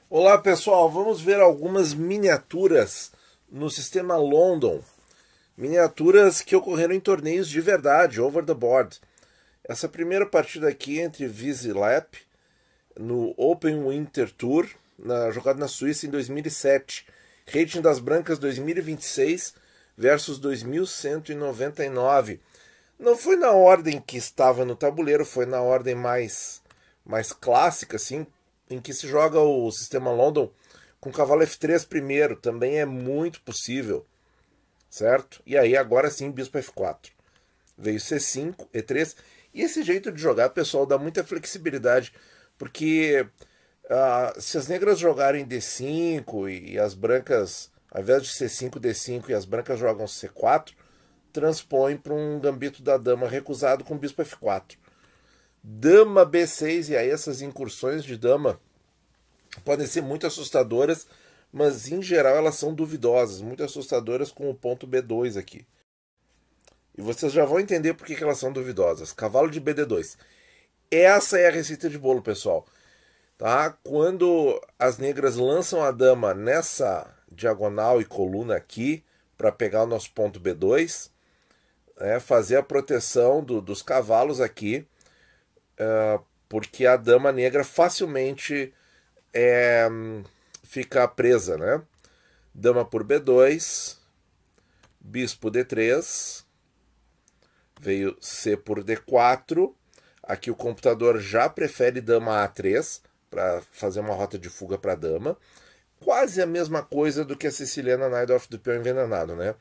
Olá pessoal, vamos ver algumas miniaturas no sistema London. Miniaturas que ocorreram em torneios de verdade, over the board. Essa primeira partida aqui entre Viz e Lap, no Open Winter Tour, jogado na Suíça em 2007. Rating das brancas 2026 versus 2199. Não foi na ordem que estava no tabuleiro, foi na ordem mais clássica, assim, em que se joga o sistema London com cavalo F3 primeiro, também é muito possível, certo? E aí agora sim, bispo F4. Veio C5, E3, e esse jeito de jogar, pessoal, dá muita flexibilidade, porque se as negras jogarem D5 e as brancas, ao invés de C5, D5 e as brancas jogam C4, transpõe para um gambito da dama recusado com bispo F4. Dama B6, e aí essas incursões de dama podem ser muito assustadoras, mas em geral elas são duvidosas, muito assustadoras com o ponto B2 aqui. E vocês já vão entender por que elas são duvidosas. Cavalo de BD2. Essa é a receita de bolo, pessoal. Tá? Quando as negras lançam a dama nessa diagonal e coluna aqui, para pegar o nosso ponto B2, fazer a proteção dos cavalos aqui, porque a dama negra facilmente fica presa, né? Dama por B2, bispo D3, veio C por D4, aqui o computador já prefere dama A3 para fazer uma rota de fuga para dama, quase a mesma coisa do que a siciliana Najdorf do peão envenenado, né?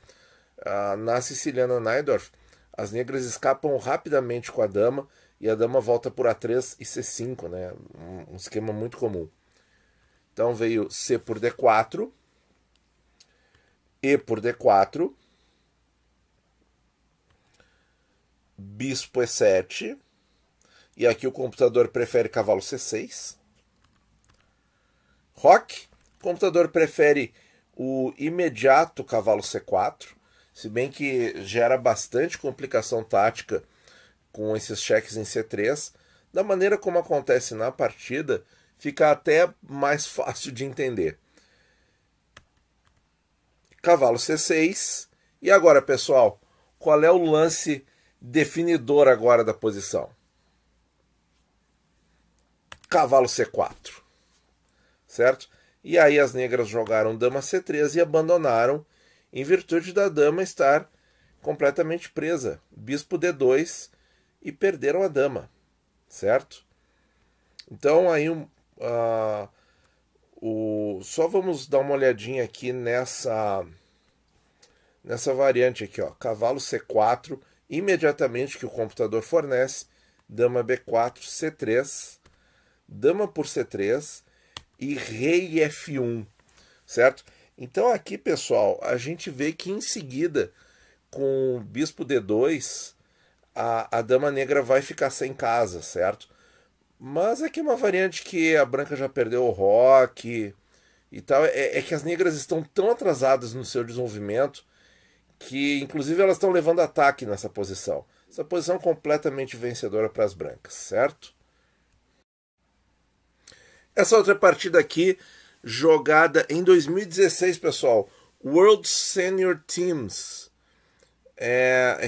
Na siciliana Najdorf, as negras escapam rapidamente com a dama e a dama volta por A3 e C5, né? Um esquema muito comum. Então veio C por D4, E por D4, bispo E7, e aqui o computador prefere cavalo C6. Roque, o computador prefere o imediato cavalo C4, se bem que gera bastante complicação tática com esses cheques em C3. Da maneira como acontece na partida, fica até mais fácil de entender. Cavalo C6. E agora, pessoal, qual é o lance definidor agora da posição? Cavalo C4. Certo? E aí as negras jogaram dama C3 e abandonaram, em virtude da dama estar completamente presa. Bispo D2 e perderam a dama. Certo? Então aí só vamos dar uma olhadinha aqui nessa variante aqui, ó, cavalo C4, imediatamente que o computador fornece, dama B4, C3, dama por C3 e rei F1, certo? Então aqui, pessoal, a gente vê que em seguida, com o bispo D2, a dama negra vai ficar sem casa, certo? Mas aqui é uma variante que a branca já perdeu o roque e tal. É que as negras estão tão atrasadas no seu desenvolvimento que, inclusive, elas estão levando ataque nessa posição. Essa posição é completamente vencedora para as brancas, certo? Essa outra partida aqui, jogada em 2016, pessoal. World Senior Teams.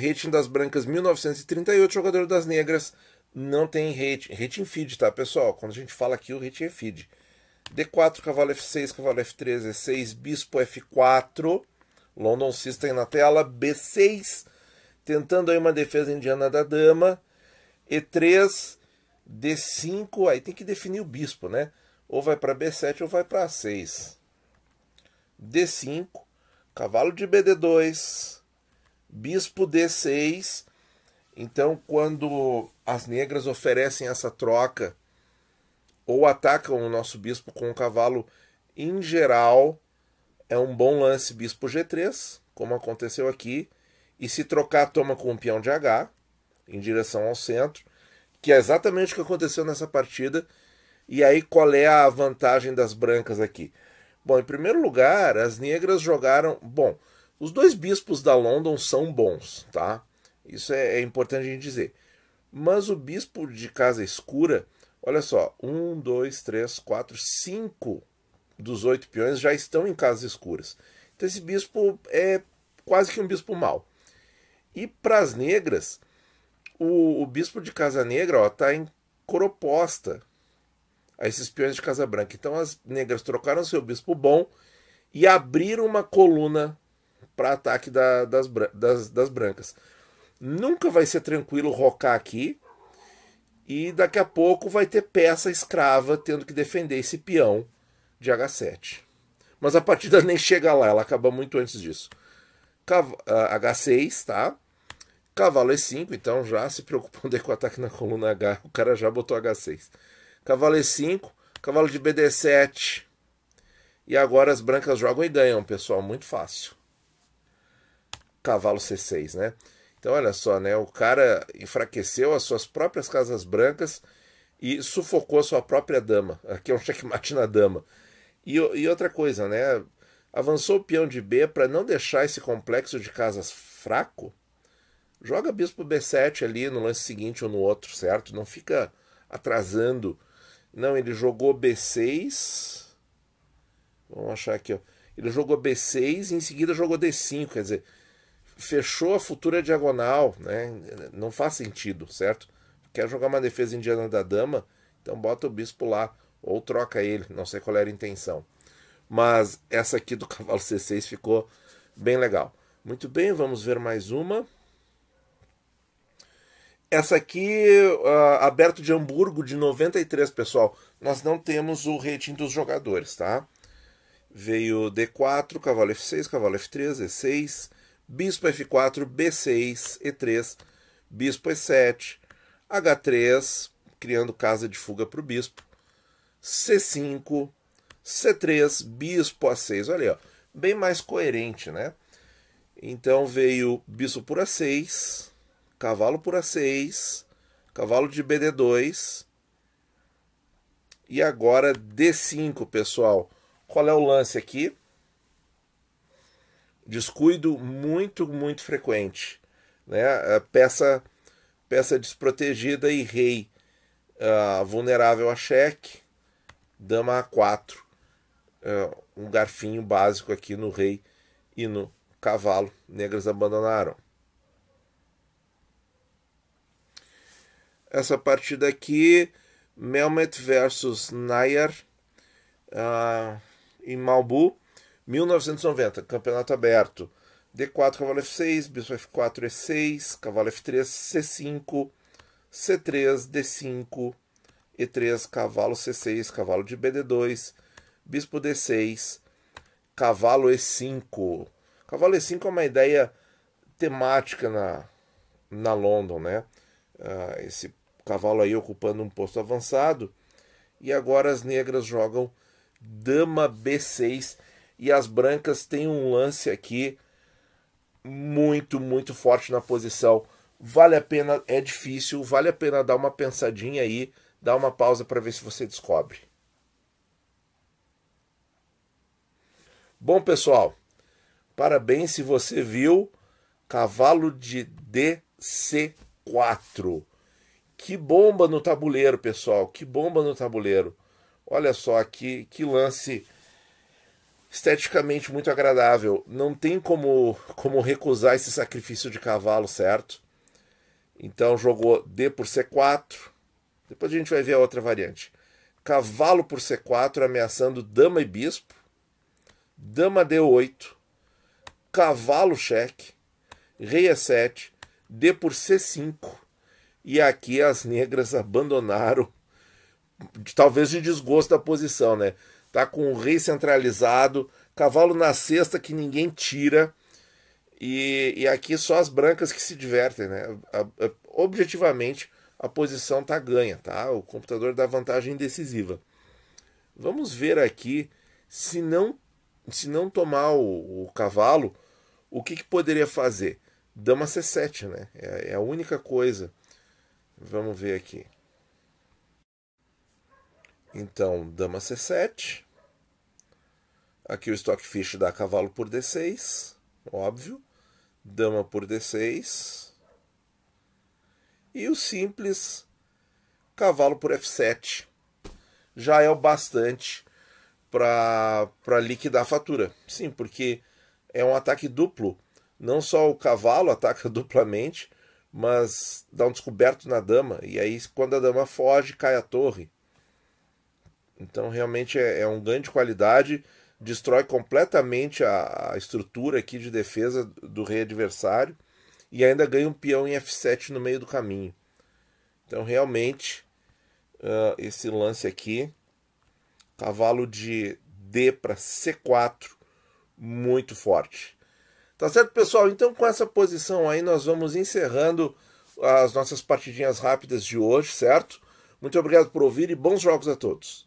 Rating das brancas 1938, jogador das negras não tem rating feed, tá, pessoal? Quando a gente fala aqui, o rating é feed. D4, cavalo F6, cavalo F3, E6, bispo F4, London System na tela, B6, tentando aí uma defesa indiana da dama, E3, D5, aí tem que definir o bispo, né? Ou vai para B7 ou vai para A6. D5, cavalo de BD2, bispo D6. Então, quando as negras oferecem essa troca ou atacam o nosso bispo com o cavalo, em geral, é um bom lance bispo G3, como aconteceu aqui. E se trocar, toma com o peão de H, em direção ao centro, que é exatamente o que aconteceu nessa partida. E aí, qual é a vantagem das brancas aqui? Bom, em primeiro lugar, as negras jogaram... Bom, os dois bispos da London são bons, tá? Isso é importante a gente dizer. Mas o bispo de casa escura, olha só, 1, 2, 3, 4, 5 dos 8 peões já estão em casas escuras. Então esse bispo é quase que um bispo mau. E para as negras, o bispo de casa negra está em cor oposta a esses peões de casa branca. Então as negras trocaram seu bispo bom e abriram uma coluna para ataque das brancas. Nunca vai ser tranquilo rocar aqui, e daqui a pouco vai ter peça escrava tendo que defender esse peão de H7. Mas a partida nem chega lá, ela acaba muito antes disso. H6, tá? Cavalo E5, então já se preocupando com o ataque na coluna H, o cara já botou H6. Cavalo E5, cavalo de BD7. E agora as brancas jogam e ganham, pessoal, muito fácil. Cavalo C6, né? Então olha só, né? O cara enfraqueceu as suas próprias casas brancas e sufocou a sua própria dama. Aqui é um checkmate na dama. E outra coisa, né? Avançou o peão de B para não deixar esse complexo de casas fraco. Joga bispo B7 ali no lance seguinte ou no outro, certo? Não fica atrasando. Não, ele jogou B6. Vamos achar aqui, ó. Ele jogou B6 e em seguida jogou D5, quer dizer, fechou a futura diagonal, né? Não faz sentido, certo? Quer jogar uma defesa indiana da dama, então bota o bispo lá, ou troca ele, não sei qual era a intenção. Mas essa aqui do cavalo C6 ficou bem legal. Muito bem, vamos ver mais uma. Essa aqui, aberto de Hamburgo, de 93, pessoal. Nós não temos o rating dos jogadores, tá? Veio D4, cavalo F6, cavalo F3, E6, bispo F4, B6, E3, bispo E7, H3, criando casa de fuga para o bispo, C5, C3, bispo A6, olha aí, ó, bem mais coerente, né? Então veio bispo por A6, cavalo por A6, cavalo de BD2, e agora D5, pessoal. Qual é o lance aqui? Descuido muito, muito frequente, né? Peça desprotegida e rei vulnerável a cheque, dama A4, um garfinho básico aqui no rei e no cavalo. Negras abandonaram. Essa partida aqui, Mehmet versus Nayar, em Malbu, 1990, campeonato aberto. D4, cavalo F6, bispo F4, E6, cavalo F3, C5, C3, D5, E3, cavalo C6, cavalo de BD2, bispo D6, cavalo E5. Cavalo E5 é uma ideia temática na London, né? Esse cavalo aí ocupando um posto avançado. E agora as negras jogam dama B6 e as brancas têm um lance aqui muito, muito forte na posição. Vale a pena, é difícil, vale a pena dar uma pensadinha aí, dar uma pausa para ver se você descobre. Bom, pessoal, parabéns se você viu cavalo de DC4. Que bomba no tabuleiro, pessoal, que bomba no tabuleiro. Olha só, que lance esteticamente muito agradável. Não tem como recusar esse sacrifício de cavalo, certo? Então jogou D por C4. Depois a gente vai ver a outra variante. Cavalo por C4 ameaçando dama e bispo. Dama D8. Cavalo cheque. Rei E7. D por C5. E aqui as negras abandonaram, talvez de desgosto da posição, né? Tá com o rei centralizado, cavalo na cesta que ninguém tira, e aqui só as brancas que se divertem, né? Objetivamente, a posição tá ganha, tá? O computador dá vantagem decisiva. Vamos ver aqui, se não tomar o cavalo, o que poderia fazer? Dama C7, né? É a única coisa. Vamos ver aqui. Então, dama C7. Aqui o Stockfish dá cavalo por D6, óbvio. Dama por D6. E o simples, cavalo por F7. Já é o bastante para liquidar a fatura. Sim, porque é um ataque duplo. Não só o cavalo ataca duplamente, mas dá um descoberto na dama. E aí, quando a dama foge, cai a torre. Então, realmente é um ganho de qualidade. Destrói completamente a estrutura aqui de defesa do rei adversário. E ainda ganha um peão em F7 no meio do caminho. Então, realmente, esse lance aqui, cavalo de D para C4, muito forte. Tá certo, pessoal? Então, com essa posição aí, nós vamos encerrando as nossas partidinhas rápidas de hoje, certo? Muito obrigado por ouvir e bons jogos a todos.